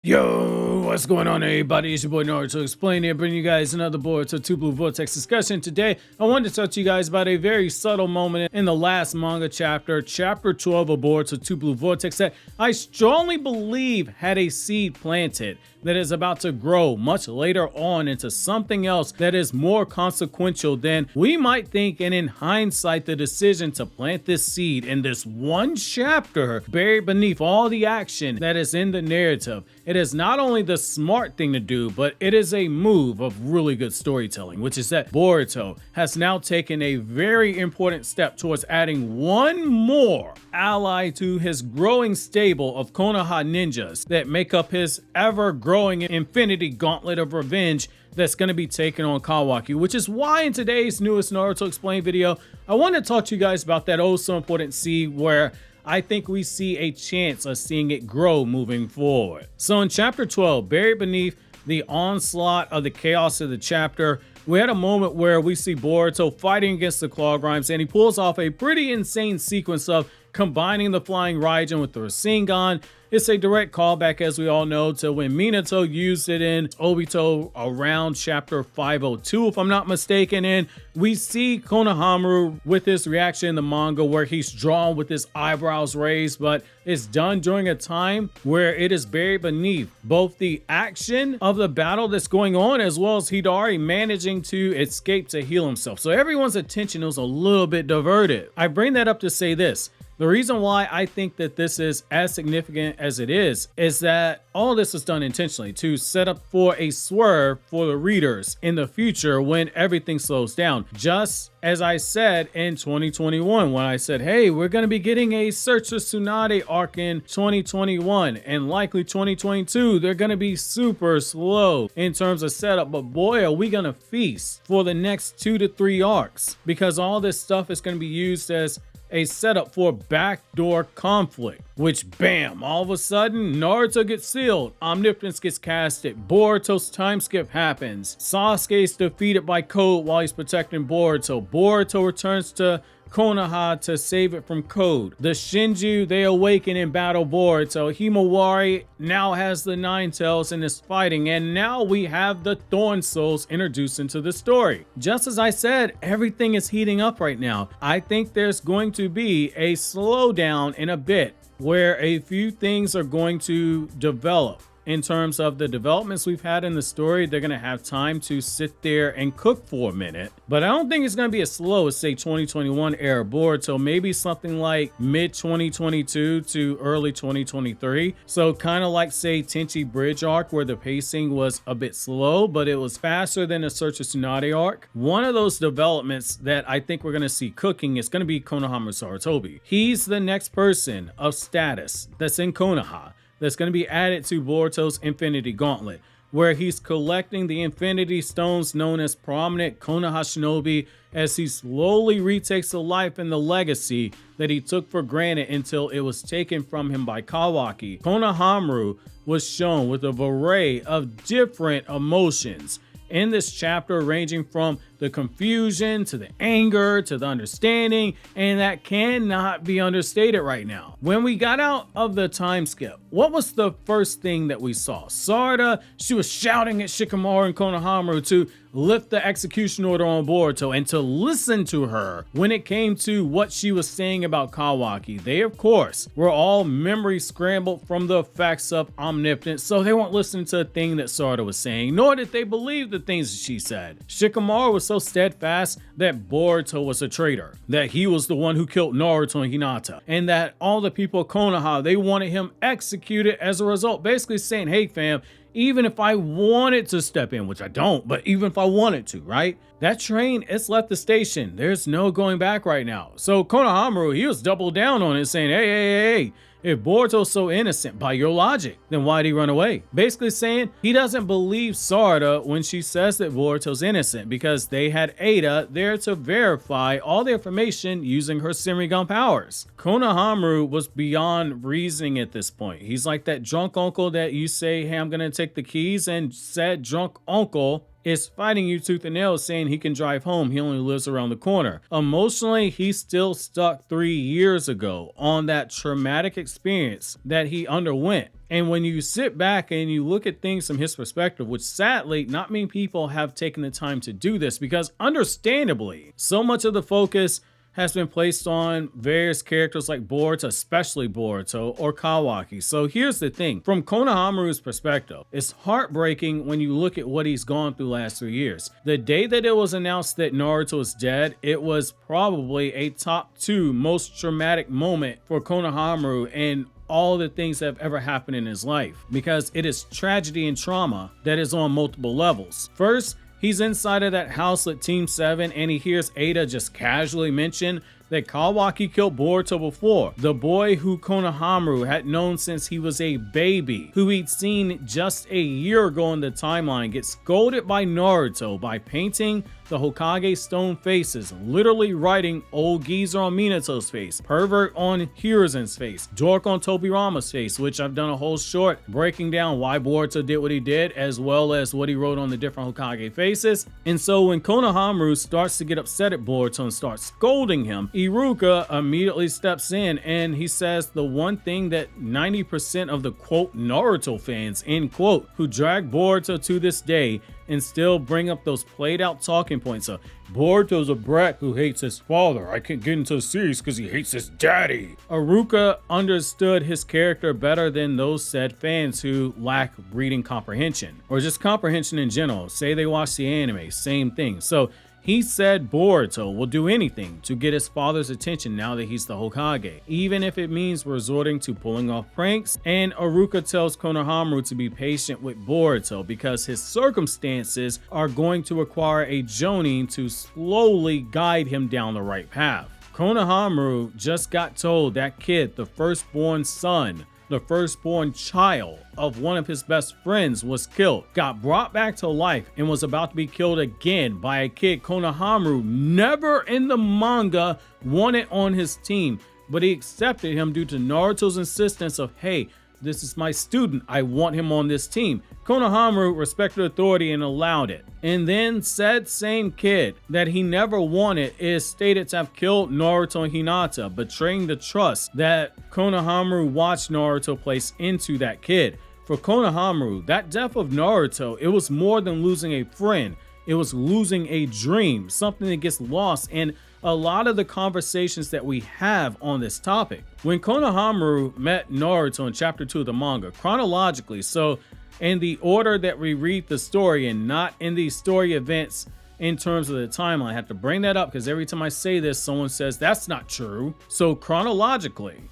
Yo, what's going on, everybody? It's your boy Naruto Explain here, bringing you guys another Boruto 2 Blue Vortex discussion. Today, I wanted to talk to you guys about a very subtle moment in the last manga chapter, chapter 12 of Boruto 2 Blue Vortex, that I strongly believe had a seed planted that is about to grow much later on into something else that is more consequential than we might think. And in hindsight, the decision to plant this seed in this one chapter buried beneath all the action that is in the narrative, it is not only the smart thing to do, but it is a move of really good storytelling, which is that Boruto has now taken a very important step towards adding one more ally to his growing stable of Konoha ninjas that make up his ever-growing infinity gauntlet of revenge that's going to be taken on Kawaki, which is why in today's newest Naruto Explained video, I want to talk to you guys about that oh so important seed where I think we see a chance of seeing it grow moving forward. So in chapter 12, buried beneath the onslaught of the chaos of the chapter, we had a moment where we see Boruto fighting against the Claw Grimes, and he pulls off a pretty insane sequence of combining the flying raijin with the rasengan. It's a direct callback, as we all know, to when Minato used it in Obito around chapter 502, if I'm not mistaken. And we see Konohamaru with his reaction in the manga where he's drawn with his eyebrows raised, but it's done during a time where it is buried beneath both the action of the battle that's going on as well as Hidari managing to escape to heal himself. So everyone's attention was a little bit diverted. I bring that up to say this. The reason why I think that this is as significant as it is that all this is done intentionally to set up for a swerve for the readers in the future when everything slows down. Just as I said in 2021 when I said, hey, we're going to be getting a Search for Tsunade arc in 2021 and likely 2022. They're going to be super slow in terms of setup, but boy, are we going to feast for the next 2 to 3 arcs because all this stuff is going to be used as a setup for backdoor conflict, which bam, all of a sudden Naruto gets sealed, Omnipotence gets casted, Boruto's time skip happens, Sasuke is defeated by Code while he's protecting Boruto, Boruto returns to Konoha to save it from Code. The Shinju, they awaken in battle Boruto. Himawari now has the Nine Tails and is fighting, and now we have the Thorn Souls introduced into the story. Just as I said, everything is heating up right now. I think there's going to be a slowdown in a bit where a few things are going to develop. In terms of the developments we've had in the story, they're going to have time to sit there and cook for a minute. But I don't think it's going to be as slow as, say, 2021 era Boruto, maybe something like mid-2022 to early 2023. So kind of like, say, Tenchi Bridge arc, where the pacing was a bit slow, but it was faster than the Search for Tsunade arc. One of those developments that I think we're going to see cooking is going to be Konohamaru Sarutobi. He's the next person of status that's in Konoha that's going to be added to Boruto's Infinity Gauntlet, where he's collecting the Infinity Stones known as prominent Konoha Shinobi as he slowly retakes the life and the legacy that he took for granted until it was taken from him by Kawaki. Konohamaru was shown with an array of different emotions in this chapter, ranging from the confusion to the anger to the understanding, and that cannot be understated right now. When we got out of the time skip, what was the first thing that we saw? Sarada, she was shouting at Shikamaru and Konohamaru to lift the execution order on Boruto and to listen to her when it came to what she was saying about Kawaki. They, of course, were all memory scrambled from the effects of Omnipotence, so they weren't listening to a thing that Sarada was saying, nor did they believe the things that she said. Shikamaru was so steadfast that Boruto was a traitor, that he was the one who killed Naruto and Hinata, and that all the people of Konoha, they wanted him executed as a result, basically saying, hey fam, even if I wanted to step in, which I don't, but even if I wanted to, right? That train, it's left the station. There's no going back right now. So Konohamaru, he was double down on it, saying, hey, if Boruto's so innocent by your logic, then why'd he run away? Basically saying he doesn't believe Sarada when she says that Boruto's innocent because they had Ada there to verify all the information using her Senrigan powers. Konohamaru was beyond reasoning at this point. He's like that drunk uncle that you say, hey, I'm gonna take the keys, and said drunk uncle is fighting you tooth and nail, saying he can drive home. He only lives around the corner. Emotionally, he's still stuck 3 years ago on that traumatic experience that he underwent. And when you sit back and you look at things from his perspective, which sadly, not many people have taken the time to do this, because understandably, so much of the focus has been placed on various characters like Boruto, especially Boruto or Kawaki. So here's the thing, from Konohamaru's perspective, it's heartbreaking when you look at what he's gone through the last 3 years. The day that it was announced that Naruto is dead, it was probably a top 2 most traumatic moment for Konohamaru and all the things that have ever happened in his life, because it is tragedy and trauma that is on multiple levels. First, he's inside of that house at Team 7 and he hears Ada just casually mention that Kawaki killed Boruto before. The boy who Konohamaru had known since he was a baby, who he'd seen just a year ago in the timeline, gets scolded by Naruto by painting the Hokage stone faces, literally writing old geezer on Minato's face, pervert on Hiruzen's face, dork on Tobirama's face, which I've done a whole short breaking down why Boruto did what he did, as well as what he wrote on the different Hokage faces. And so when Konohamaru starts to get upset at Boruto and starts scolding him, Iruka immediately steps in and he says the one thing that 90% of the quote Naruto fans, end quote, who drag Boruto to this day and still bring up those played out talking points of Boruto's a brat who hates his father. I can't get into a series because he hates his daddy. Iruka understood his character better than those said fans who lack reading comprehension or just comprehension in general. Say they watch the anime, same thing. So he said Boruto will do anything to get his father's attention now that he's the Hokage, even if it means resorting to pulling off pranks. And Iruka tells Konohamaru to be patient with Boruto because his circumstances are going to require a Jonin to slowly guide him down the right path. Konohamaru just got told that kid, the firstborn son, the firstborn child of one of his best friends, was killed, got brought back to life, and was about to be killed again by a kid Konohamaru never in the manga wanted on his team, but he accepted him due to Naruto's insistence of, hey, this is my student, I want him on this team. Konohamaru respected authority and allowed it. And then said same kid that he never wanted is stated to have killed Naruto and Hinata, betraying the trust that Konohamaru watched Naruto place into that kid. For Konohamaru, that death of Naruto, it was more than losing a friend. It was losing a dream, something that gets lost in a lot of the conversations that we have on this topic. When Konohamaru met Naruto in chapter 2 of the manga, chronologically, so in the order that we read the story and not in the story events in terms of the timeline. I have to bring that up because every time I say this, someone says that's not true. So chronologically,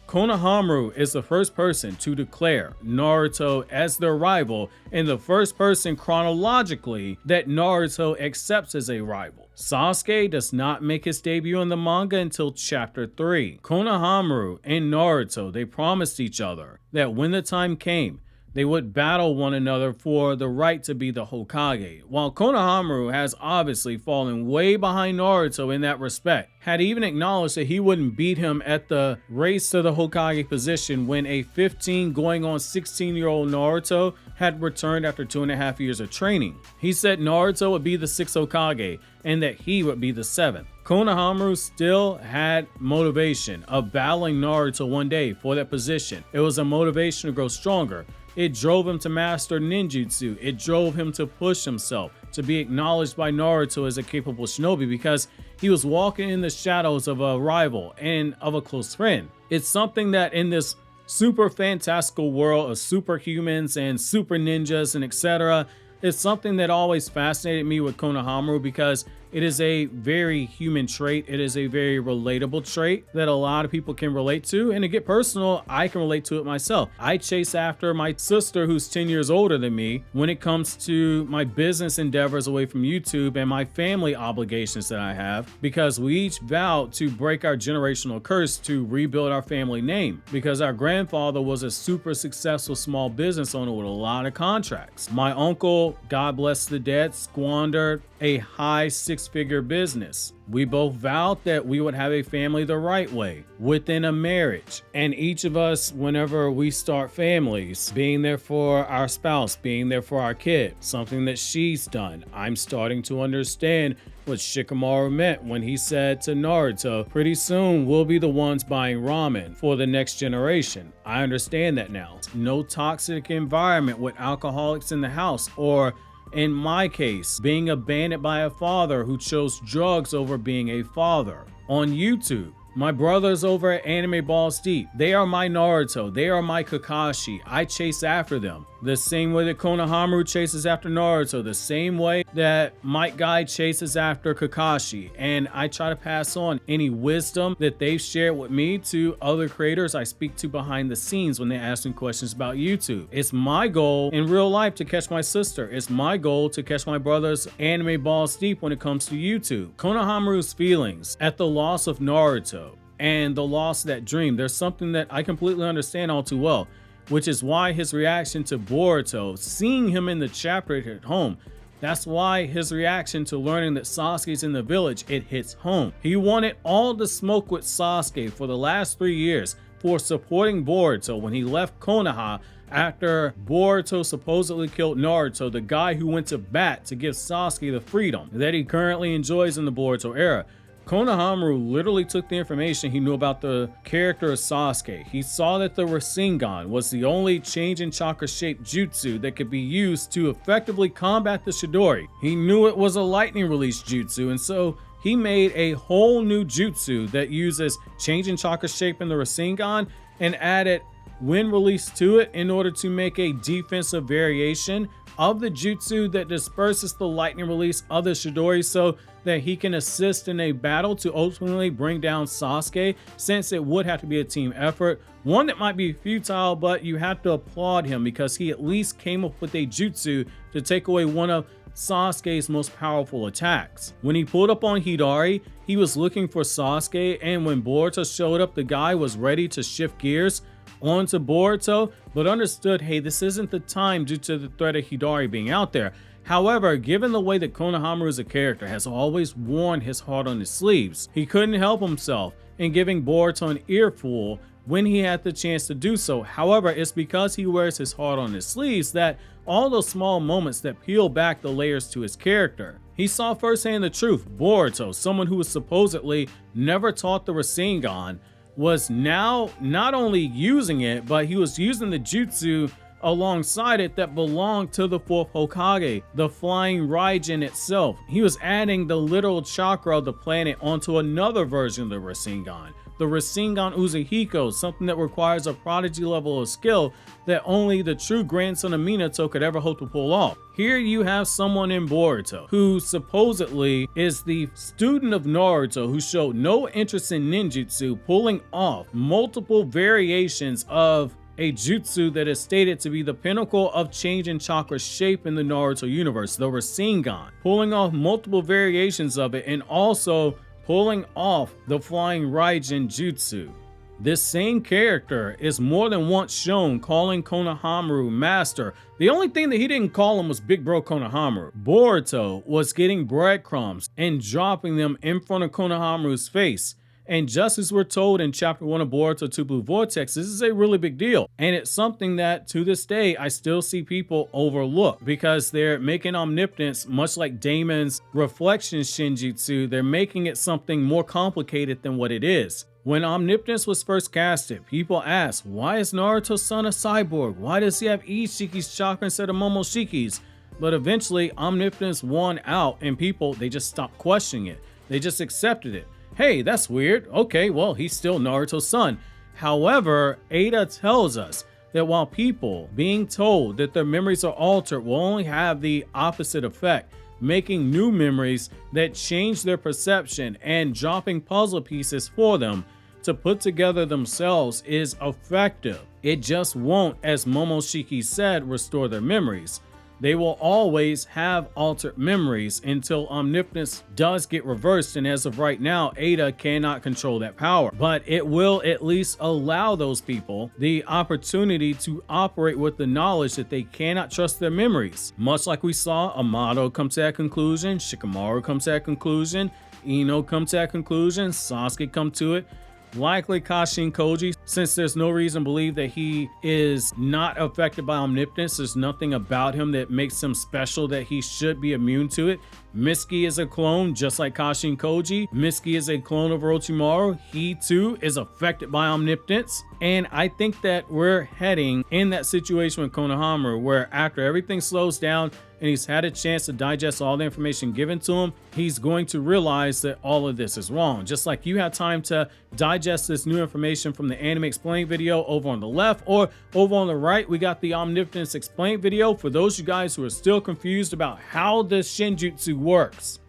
Konohamaru is the first person to declare Naruto as their rival and the first person chronologically that Naruto accepts as a rival. Sasuke does not make his debut in the manga until chapter 3. Konohamaru and Naruto, they promised each other that when the time came, they would battle one another for the right to be the Hokage. While Konohamaru has obviously fallen way behind Naruto in that respect, had even acknowledged that he wouldn't beat him at the race to the Hokage position when a 15 going on 16-year-old Naruto had returned after 2.5 years of training. He said Naruto would be the 6th Hokage and that he would be the 7th. Konohamaru still had motivation of battling Naruto one day for that position. It was a motivation to grow stronger. It drove him to master ninjutsu. It drove him to push himself, to be acknowledged by Naruto as a capable shinobi because he was walking in the shadows of a rival and of a close friend. It's something that in this super fantastical world of superhumans and super ninjas and etc., it's something that always fascinated me with Konohamaru because it is a very human trait. It is a very relatable trait that a lot of people can relate to. And to get personal, I can relate to it myself. I chase after my sister who's 10 years older than me when it comes to my business endeavors away from YouTube and my family obligations that I have, because we each vowed to break our generational curse to rebuild our family name, because our grandfather was a super successful small business owner with a lot of contracts. My uncle, God bless the dead, squandered a high 6 six-figure business. We both vowed that we would have a family the right way, within a marriage. And each of us, whenever we start families, being there for our spouse, being there for our kid, something that she's done. I'm starting to understand what Shikamaru meant when he said to Naruto, pretty soon we'll be the ones buying ramen for the next generation. I understand that now. No toxic environment with alcoholics in the house, or in my case, being abandoned by a father who chose drugs over being a father. On YouTube, my brothers over at Anime Balls Deep, they are my Naruto, they are my Kakashi. I chase after them. The same way that Konohamaru chases after Naruto, the same way that Might Guy chases after Kakashi. And I try to pass on any wisdom that they've shared with me to other creators I speak to behind the scenes when they ask me questions about YouTube. It's my goal in real life to catch my sister. It's my goal to catch my brother's Anime Balls Deep when it comes to YouTube. Konohamaru's feelings at the loss of Naruto and the loss of that dream, there's something that I completely understand all too well, which is why his reaction to Boruto, seeing him in the chapter at home, that's why his reaction to learning that Sasuke's in the village, it hits home. He wanted all the smoke with Sasuke for the last 3 years for supporting Boruto when he left Konoha after Boruto supposedly killed Naruto, the guy who went to bat to give Sasuke the freedom that he currently enjoys in the Boruto era. Konohamaru literally took the information he knew about the character of Sasuke. He saw that the rasengan was the only change in chakra shaped jutsu that could be used to effectively combat the Chidori. He knew it was a lightning release jutsu, and so he made a whole new jutsu that uses change in chakra shape in the rasengan and added wind release to it in order to make a defensive variation of the jutsu that disperses the lightning release of the Chidori so that he can assist in a battle to ultimately bring down Sasuke, since it would have to be a team effort. One that might be futile, but you have to applaud him because he at least came up with a jutsu to take away one of Sasuke's most powerful attacks. When he pulled up on Hidari, he was looking for Sasuke, and when Boruto showed up, the guy was ready to shift gears onto Boruto, but understood, hey, this isn't the time due to the threat of Hidari being out there. However, given the way that Konohamaru as a character has always worn his heart on his sleeves, he couldn't help himself in giving Boruto an earful when he had the chance to do so. However, it's because he wears his heart on his sleeves that all those small moments that peel back the layers to his character. He saw firsthand the truth. Boruto, someone who was supposedly never taught the rasengan, was now not only using it, but he was using the jutsu alongside it that belonged to the fourth Hokage, the flying raijin itself. He was adding the literal chakra of the planet onto another version of the rasengan, the rasengan uzuhiko, something that requires a prodigy level of skill that only the true grandson of Minato could ever hope to pull off. Here you have someone in Boruto who supposedly is the student of Naruto who showed no interest in ninjutsu, pulling off multiple variations of a jutsu that is stated to be the pinnacle of change in chakra shape in the Naruto universe, the rasengan, pulling off multiple variations of it and also pulling off the flying raijin jutsu. This same character is more than once shown calling Konohamaru master. The only thing that he didn't call him was Big Bro Konohamaru. Boruto was getting breadcrumbs and dropping them in front of Konohamaru's face. And just as we're told in chapter 1 of Boruto 2 Blue Vortex, this is a really big deal. And it's something that to this day, I still see people overlook because they're making Omnipotence, much like Damon's reflection shinjutsu, they're making it something more complicated than what it is. When Omnipotence was first casted, people asked, why is Naruto's son a cyborg? Why does he have Ishiki's chakra instead of Momoshiki's? But eventually, Omnipotence won out and people, they just stopped questioning it. They just accepted it. Hey, that's weird. Okay, well, he's still Naruto's son. However, Ada tells us that while people being told that their memories are altered will only have the opposite effect, making new memories that change their perception and dropping puzzle pieces for them to put together themselves is effective. It just won't, as Momoshiki said, restore their memories. they will always have altered memories until omnipotence does get reversed. And as of right now, Ada cannot control that power, but it will at least allow those people the opportunity to operate with the knowledge that they cannot trust their memories. Much like we saw Amado come to that conclusion, Shikamaru come to that conclusion, Ino come to that conclusion, Sasuke come to it. Likely Kashin Koji, since there's no reason to believe that he is not affected by omnipotence. There's nothing about him that makes him special that he should be immune to it. Mitsuki is a clone just like Kashin Koji. Mitsuki is a clone of Orochimaru. He too is affected by omnipotence. And I think that we're heading in that situation with Konohamaru, where after everything slows down and he's had a chance to digest all the information given to him, he's going to realize that all of this is wrong. Just like you had time to digest this new information from the anime explain video over on the left, or over on the right, we got the omnipotence explain video for those of you guys who are still confused about how this Shinjutsu works.